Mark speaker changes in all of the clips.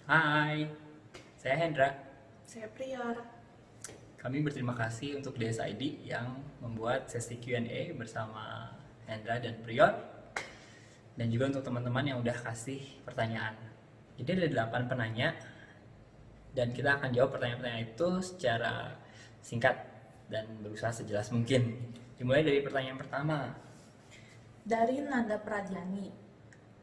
Speaker 1: Hai, saya Hendra.
Speaker 2: Saya Prior.
Speaker 1: Kami berterima kasih untuk DSID yang membuat sesi Q&A bersama Hendra dan Prior, dan juga untuk teman-teman yang udah kasih pertanyaan. Jadi ada 8 penanya, dan kita akan jawab pertanyaan-pertanyaan itu secara singkat dan berusaha sejelas mungkin. Dimulai dari pertanyaan pertama.
Speaker 2: Dari Nanda Pradiani.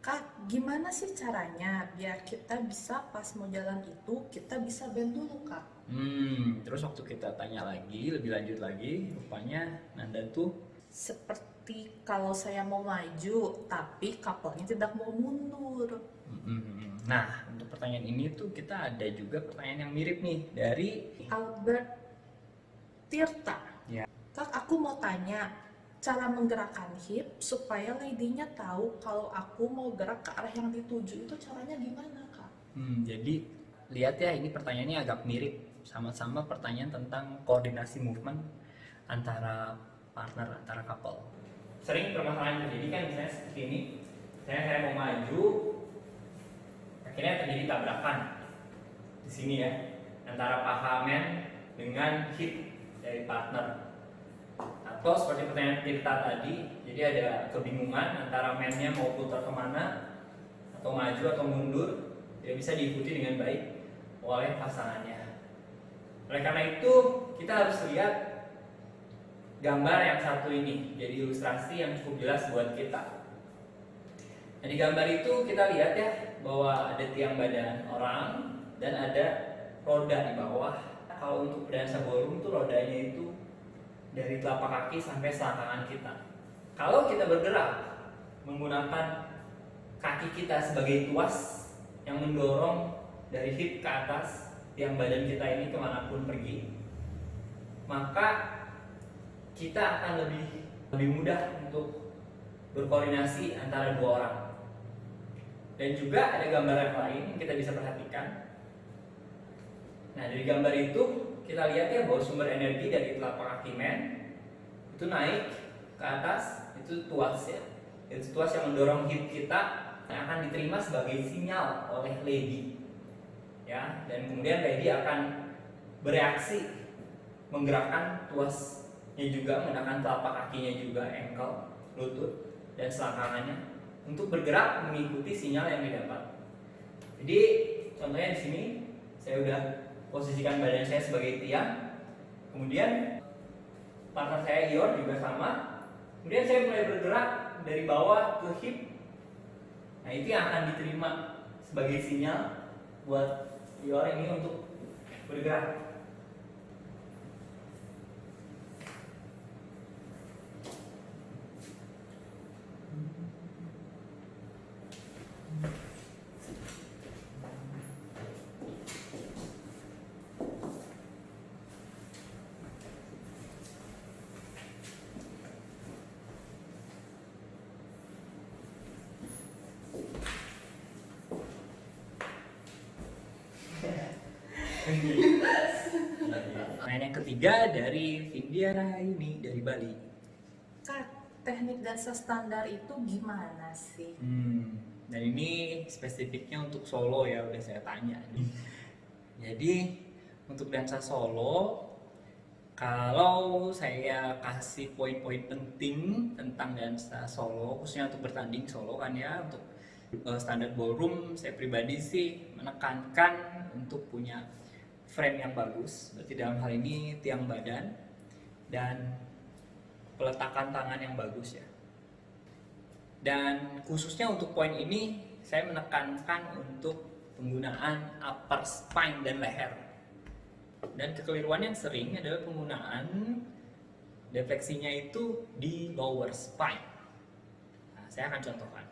Speaker 2: Kak, gimana sih caranya biar kita bisa pas mau jalan itu kita bisa band dulu, Kak?
Speaker 1: Terus waktu kita tanya lagi, lebih lanjut lagi, rupanya Nanda tuh
Speaker 2: Seperti kalau saya mau maju, tapi kapalnya tidak mau mundur.
Speaker 1: Nah, untuk pertanyaan ini tuh kita ada juga pertanyaan yang mirip nih dari
Speaker 2: Albert Tirta.
Speaker 1: ya.
Speaker 2: Kak, aku mau tanya, cara menggerakkan hip supaya ladynya tahu kalau aku mau gerak ke arah yang dituju itu caranya gimana, Kak?
Speaker 1: Jadi lihat ya, ini pertanyaannya agak mirip, sama-sama pertanyaan tentang koordinasi movement antara partner, antara couple. Sering permasalahan terjadi kan, misalnya seperti ini, saya mau maju, akhirnya terjadi tabrakan di sini ya, antara paha men dengan hip dari partner. Atau seperti pertanyaan Tirta tadi, jadi ada kebingungan antara mennya mau putar kemana, atau maju atau mundur, tidak bisa diikuti dengan baik oleh pasangannya. Oleh karena itu, kita harus lihat gambar yang satu ini, jadi ilustrasi yang cukup jelas buat kita. Nah, di gambar itu kita lihat ya, bahwa ada tiang badan orang dan ada roda di bawah. Kalau untuk dansa ballroom tuh rodanya itu dari telapak kaki sampai selangkangan kita. Kalau kita bergerak menggunakan kaki kita sebagai tuas yang mendorong dari hip ke atas tiang badan kita ini kemanapun pergi, maka kita akan lebih mudah untuk berkoordinasi antara dua orang. Dan juga ada gambar yang lain yang kita bisa perhatikan. Nah, dari gambar itu kita lihat ya bahwa sumber energi dari telapak kaki men itu naik ke atas, itu tuas ya. Itu tuas yang mendorong hip kita yang akan diterima sebagai sinyal oleh lady. Ya, dan kemudian lady akan bereaksi menggerakkan tuasnya juga, menggunakan telapak kakinya juga, ankle, lutut, dan selangkangannya untuk bergerak mengikuti sinyal yang didapat. Jadi contohnya di sini saya udah posisikan badan saya sebagai tiang, kemudian partner saya Ior juga sama, kemudian saya mulai bergerak dari bawah ke hip. Nah, itu yang akan diterima sebagai sinyal buat Ior ini untuk bergerak. Nah, yang ketiga dari Vindiara ini dari Bali.
Speaker 2: Kak, teknik dansa standar itu gimana sih?
Speaker 1: Dan ini spesifiknya untuk solo ya, udah saya tanya nih. Jadi untuk dansa solo, kalau saya kasih poin-poin penting tentang dansa solo, khususnya untuk bertanding solo kan ya, untuk standar ballroom, saya pribadi sih menekankan untuk punya frame yang bagus. Berarti dalam hal ini tiang badan dan peletakan tangan yang bagus ya. Dan khususnya untuk poin ini saya menekankan untuk penggunaan upper spine dan leher. Dan kekeliruan yang sering adalah penggunaan defleksinya itu di lower spine. Nah, saya akan contohkan.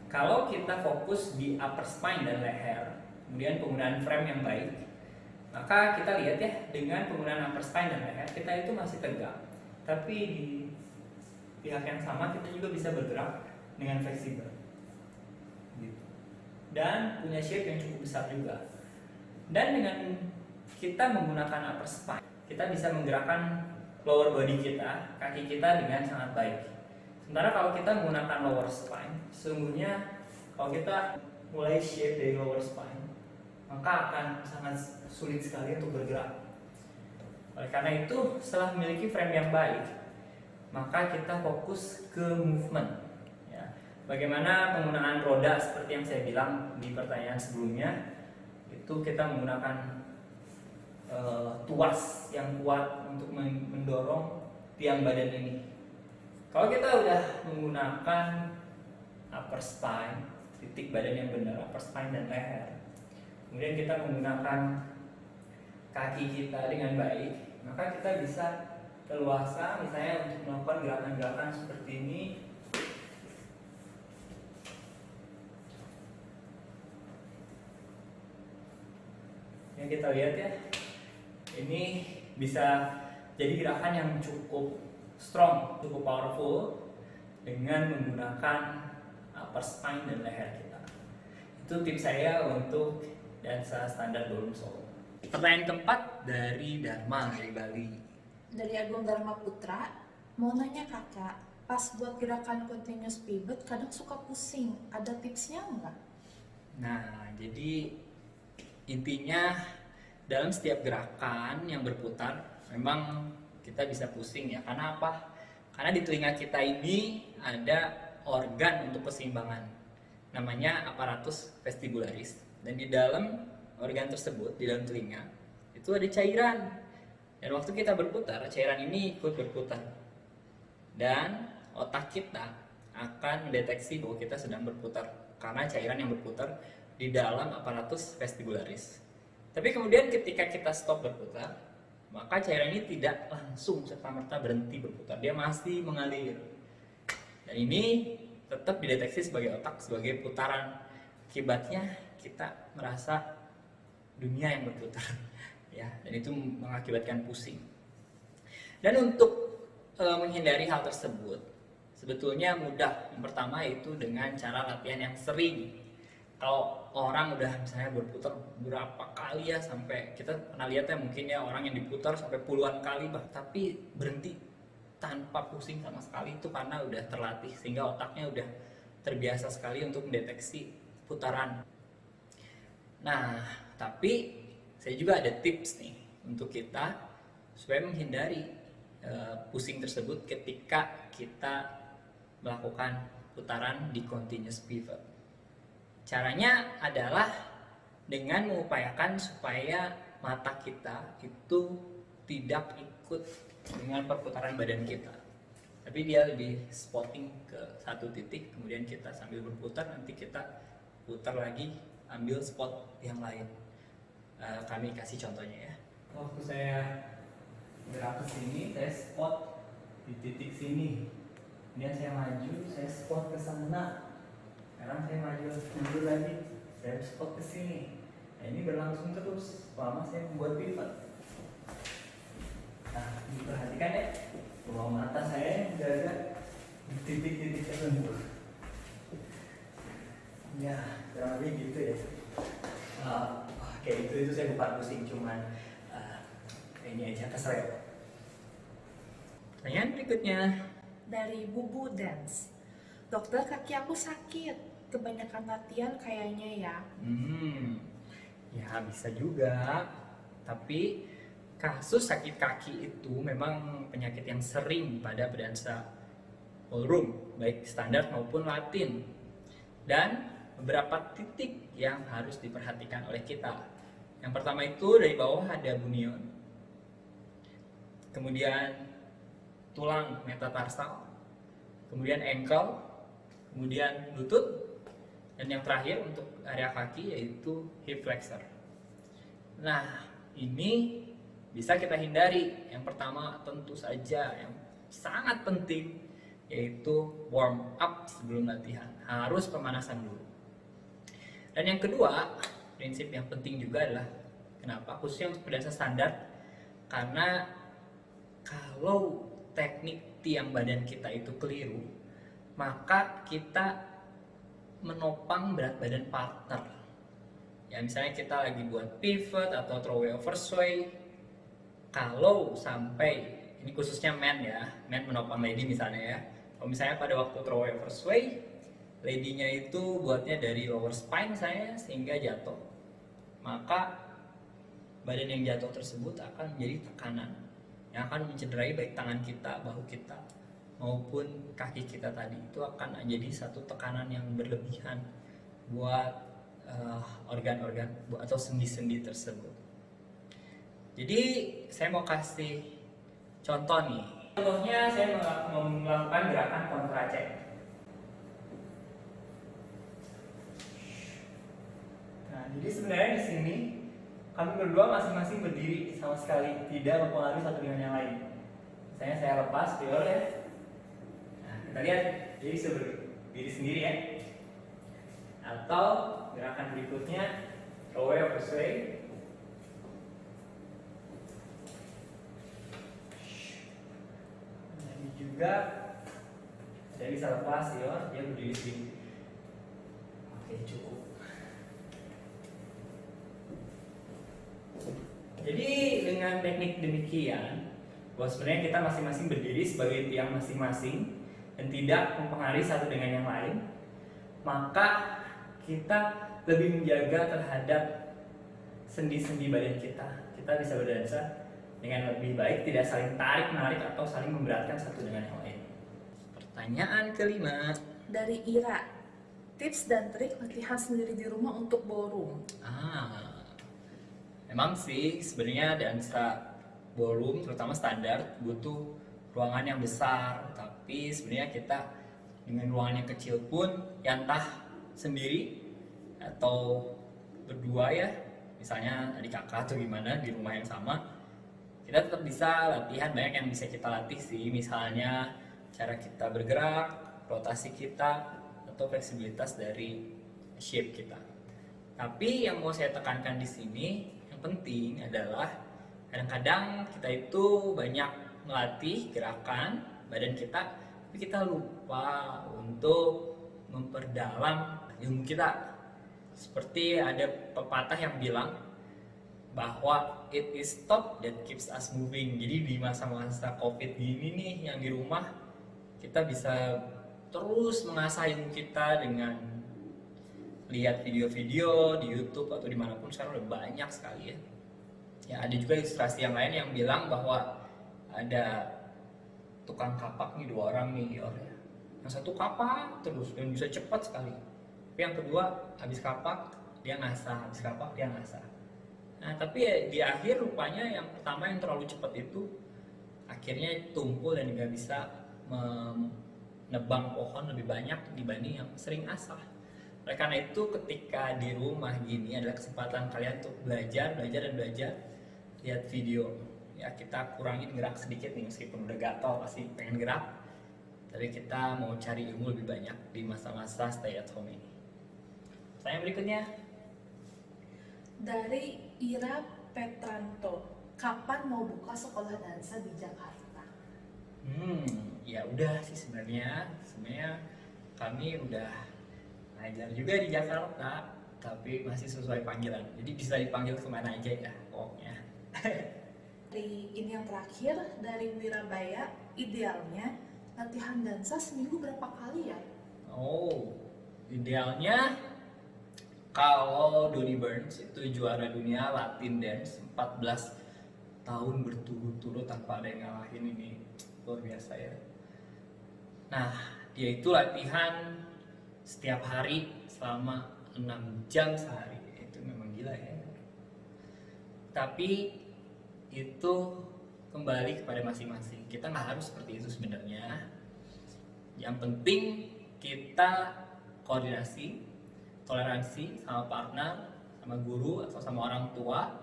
Speaker 1: Kalau kita fokus di upper spine dan leher, kemudian penggunaan frame yang baik, maka kita lihat ya, dengan penggunaan upper spine dan leher kita itu masih tegak, tapi di pihak yang sama kita juga bisa bergerak dengan fleksibel gitu. Dan punya shape yang cukup besar juga. Dan dengan kita menggunakan upper spine, kita bisa menggerakkan lower body kita, kaki kita dengan sangat baik. Sementara kalau kita menggunakan lower spine, sesungguhnya kalau kita mulai shape dari lower spine, maka akan sangat sulit sekali untuk bergerak. Oleh karena itu, setelah memiliki frame yang baik, maka kita fokus ke movement. Ya. Bagaimana penggunaan roda seperti yang saya bilang di pertanyaan sebelumnya, itu kita menggunakan tuas yang kuat untuk mendorong tiang badan ini. Kalau kita udah menggunakan upper spine, titik badan yang benar, upper spine dan leher, kemudian kita menggunakan kaki kita dengan baik, maka kita bisa leluasa misalnya untuk melakukan gerakan-gerakan seperti ini. Yang kita lihat ya, ini bisa jadi gerakan yang cukup strong, cukup powerful dengan menggunakan upper spine dan leher kita. Itu tips saya untuk dansa standar ballroom solo. Pertanyaan keempat dari Dharma dari Bali.
Speaker 2: Dari Agung Dharma Putra, mau nanya kakak, pas buat gerakan continuous pivot kadang suka pusing, ada tipsnya nggak?
Speaker 1: Nah, jadi intinya dalam setiap gerakan yang berputar memang kita bisa pusing ya. Karena apa? Karena di telinga kita ini ada organ untuk keseimbangan, namanya aparatus vestibularis. Dan di dalam organ tersebut, di dalam telinga itu ada cairan, dan waktu kita berputar, cairan ini ikut berputar, dan otak kita akan mendeteksi bahwa kita sedang berputar karena cairan yang berputar di dalam aparatus vestibularis. Tapi kemudian ketika kita stop berputar, maka cairan ini tidak langsung serta-merta berhenti berputar, dia masih mengalir, dan ini tetap dideteksi sebagai otak, sebagai putaran. Akibatnya kita merasa dunia yang berputar ya, dan itu mengakibatkan pusing. Dan untuk menghindari hal tersebut sebetulnya mudah. Yang pertama itu dengan cara latihan yang sering. Kalau orang udah misalnya berputar berapa kali ya, sampai kita pernah lihat ya mungkin ya orang yang diputar sampai puluhan kali tapi berhenti tanpa pusing sama sekali, itu karena udah terlatih sehingga otaknya udah terbiasa sekali untuk mendeteksi putaran. Nah, tapi saya juga ada tips nih untuk kita supaya menghindari pusing tersebut ketika kita melakukan putaran di continuous pivot. Caranya adalah dengan mengupayakan supaya mata kita itu tidak ikut dengan perputaran badan kita, tapi dia lebih spotting ke satu titik, kemudian kita sambil berputar nanti kita putar lagi ambil spot yang lain. Kami kasih contohnya ya. Waktu saya gerak ke sini, saya spot di titik sini. Kemudian saya maju, saya spot ke sana. Sekarang saya maju mundur lagi, saya spot ke sini. Nah, ini berlangsung terus selama saya membuat pivot. Nah, diperhatikan ya, bahwa mata saya menjaga di titik-titik tertentu. Ya, kurang lebih gitu ya. Kayak itu saya bukan pusing, cuman ini aja kesel. Pertanyaan berikutnya
Speaker 2: Dari Bubu Dance, dokter kaki aku sakit, kebanyakan latihan kayaknya ya.
Speaker 1: Ya bisa juga, tapi kasus sakit kaki itu memang penyakit yang sering pada pedansa ballroom, baik standar maupun latin. Dan beberapa titik yang harus diperhatikan oleh kita. Yang pertama itu dari bawah ada bunion, kemudian tulang metatarsal, kemudian ankle, kemudian lutut, dan yang terakhir untuk area kaki yaitu hip flexor. Nah, ini bisa kita hindari. Yang pertama tentu saja yang sangat penting yaitu warm up sebelum latihan, harus pemanasan dulu. Dan yang kedua, prinsip yang penting juga adalah kenapa khususnya untuk pedansa standar, karena kalau teknik tiang badan kita itu keliru, maka kita menopang berat badan partner. Ya misalnya kita lagi buat pivot atau throwaway over sway, kalau sampai, ini khususnya men ya, men menopang lady misalnya ya, kalau misalnya pada waktu throwaway over sway, lady-nya itu buatnya dari lower spine saya sehingga jatuh, maka badan yang jatuh tersebut akan menjadi tekanan yang akan mencederai baik tangan kita, bahu kita, maupun kaki kita tadi. Itu akan jadi satu tekanan yang berlebihan buat organ-organ atau sendi-sendi tersebut. Jadi saya mau kasih contoh nih. Contohnya saya melakukan gerakan kontra cek. Nah, jadi sebenarnya di sini kami berdua masing-masing berdiri, sama sekali tidak mempengaruhi satu dengan yang lain. Misalnya saya lepas Pior ya. Nah, kita lihat jadi bisa berdiri sendiri ya. Atau gerakan berikutnya throw away or sway. Nah, ini juga saya bisa lepas Pior, dia berdiri sendiri. Oke, cukup. Jadi dengan teknik demikian, bahwa sebenarnya kita masing-masing berdiri sebagai tiang masing-masing dan tidak mempengaruhi satu dengan yang lain, maka kita lebih menjaga terhadap sendi-sendi badan kita. Kita bisa berdansa dengan lebih baik, tidak saling tarik-menarik atau saling memberatkan satu dengan yang lain. Pertanyaan kelima
Speaker 2: Dari Ira, tips dan trik latihan sendiri di rumah untuk ballroom.
Speaker 1: Memang sih sebenarnya dansa ballroom terutama standar butuh ruangan yang besar, tapi sebenarnya kita dengan ruangan yang kecil pun, yang entah sendiri atau berdua ya, misalnya adik kakak atau gimana di rumah yang sama, kita tetap bisa latihan. Banyak yang bisa kita latih sih, misalnya cara kita bergerak, rotasi kita, atau fleksibilitas dari shape kita. Tapi yang mau saya tekankan di sini, yang penting adalah kadang-kadang kita itu banyak melatih gerakan badan kita, tapi kita lupa untuk memperdalam ilmu kita. Seperti ada pepatah yang bilang bahwa it is thought that keeps us moving. Jadi di masa-masa COVID gini nih, yang di rumah, kita bisa terus mengasah ilmu kita dengan lihat video-video di YouTube atau dimanapun. Sekarang udah banyak sekali ya. Ya ada juga ilustrasi yang lain yang bilang bahwa ada tukang kapak nih, 2 orang nih ya. Yang satu kapak terus dan bisa cepat sekali. Tapi yang kedua habis kapak dia ngasah, habis kapak dia ngasah. Nah tapi ya, di akhir rupanya yang pertama yang terlalu cepat itu akhirnya tumpul dan nggak bisa menebang pohon lebih banyak dibanding yang sering asah. Oleh karena itu ketika di rumah gini adalah kesempatan kalian untuk belajar dan belajar. Lihat video ya, kita kurangin gerak sedikit nih, meskipun udah gatal pasti pengen gerak, tapi kita mau cari ilmu lebih banyak di masa-masa stay at home ini. Pertanyaan berikutnya
Speaker 2: Dari Ira Petranto, kapan mau buka sekolah dansa di Jakarta?
Speaker 1: Ya udah sih sebenarnya kami udah ngajar juga di Jakarta, tapi masih sesuai panggilan. Jadi bisa dipanggil kemana aja ya pokoknya.
Speaker 2: Dari ini yang terakhir dari Wirabaya, idealnya latihan dansa seminggu berapa kali ya?
Speaker 1: Oh, idealnya kalau Donnie Burns itu juara dunia Latin Dance 14 tahun berturut-turut tanpa ada yang ngalahin, ini luar biasa ya. Nah, dia itu latihan setiap hari selama 6 jam sehari. Itu memang gila ya. Tapi itu kembali kepada masing-masing. Kita nggak harus seperti itu sebenarnya. Yang penting kita koordinasi, toleransi sama partner, sama guru atau sama orang tua.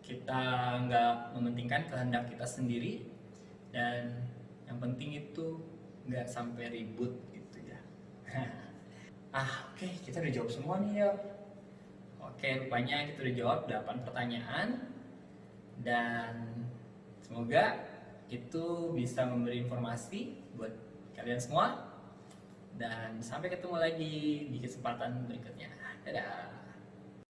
Speaker 1: Kita nggak mementingkan kehendak kita sendiri, dan yang penting itu nggak sampai ribut gitu ya. Oke, kita udah jawab semua nih ya. Oke, rupanya kita udah jawab 8 pertanyaan, dan semoga itu bisa memberi informasi buat kalian semua, dan sampai ketemu lagi di kesempatan berikutnya. Dadah.